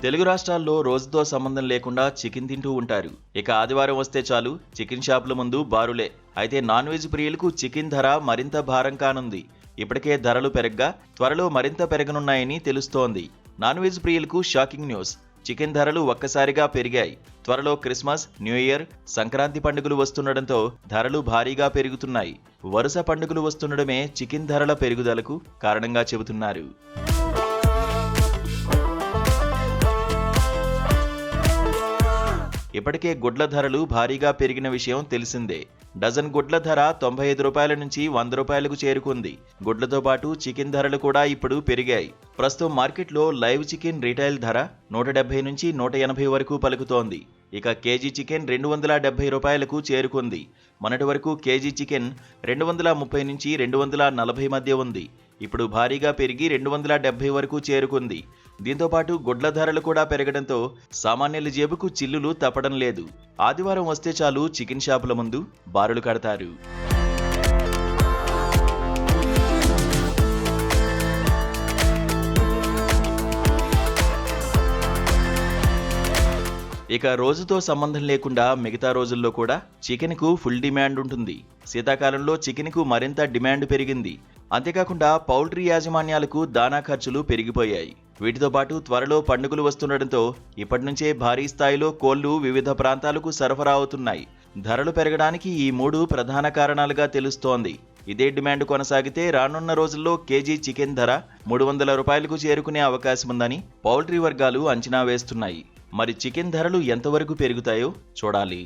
తెలుగు రాష్ట్రాల్లో రోజుతో సంబంధం లేకుండా చికెన్ తింటూ ఉంటారు. ఇక ఆదివారం వస్తే చాలు చికెన్ షాపుల ముందు బారులే. అయితే నాన్ వెజ్ ప్రియులకు చికెన్ ధర మరింత భారం కానుంది. ఇప్పటికే ధరలు పెరగ్గా త్వరలో మరింత పెరగనున్నాయని తెలుస్తోంది. నాన్ వెజ్ ప్రియులకు షాకింగ్ న్యూస్. చికెన్ ధరలు ఒక్కసారిగా పెరిగాయి. త్వరలో క్రిస్మస్, న్యూ ఇయర్, సంక్రాంతి పండుగలు వస్తుండటంతో ధరలు భారీగా పెరుగుతున్నాయి. వరుస పండుగలు వస్తుండడమే చికెన్ ధరల పెరుగుదలకు కారణంగా చెబుతున్నారు. ఇప్పటికే గుడ్ల ధరలు భారీగా పెరిగిన విషయం తెలిసిందే. డజన్ గుడ్ల ధర 95 రూపాయల నుంచి 100 రూపాయలకు చేరుకుంది. గుడ్లతో పాటు చికెన్ ధరలు కూడా ఇప్పుడు పెరిగాయి. ప్రస్తుతం మార్కెట్లో లైవ్ చికెన్ రీటైల్ ధర 170 నుంచి 180 వరకు పలుకుతోంది. ఇక కేజీ చికెన్ 270 రూపాయలకు చేరుకుంది. మొన్నటి వరకు కేజీ చికెన్ 230 నుంచి 240 మధ్య ఉంది. ఇప్పుడు భారీగా పెరిగి 270 వరకు చేరుకుంది. దీంతోపాటు గుడ్ల ధరలు కూడా పెరగడంతో సామాన్యుల జేబుకు చిల్లులు తప్పడం లేదు. ఆదివారం వస్తే చాలు చికెన్ షాపుల ముందు బారులు కడతారు. ఇక రోజుతో సంబంధం లేకుండా మిగతా రోజుల్లో కూడా చికెన్కు ఫుల్ డిమాండ్ ఉంటుంది. శీతాకాలంలో చికెన్కు మరింత డిమాండ్ పెరిగింది. అంతేకాకుండా పౌల్ట్రీ యాజమాన్యాలకు దానా ఖర్చులు పెరిగిపోయాయి. వీటితో పాటు త్వరలో పండుగలు వస్తుండటంతో ఇప్పటి నుంచే భారీ స్థాయిలో కోళ్లు వివిధ ప్రాంతాలకు సరఫరా అవుతున్నాయి. ధరలు పెరగడానికి ఈ 3 ప్రధాన కారణాలుగా తెలుస్తోంది. ఇదే డిమాండ్ కొనసాగితే రానున్న రోజుల్లో కేజీ చికెన్ ధర 300 రూపాయలకు చేరుకునే అవకాశముందని పౌల్ట్రీ వర్గాలు అంచనా వేస్తున్నాయి. మరి చికెన్ ధరలు ఎంతవరకు పెరుగుతాయో చూడాలి.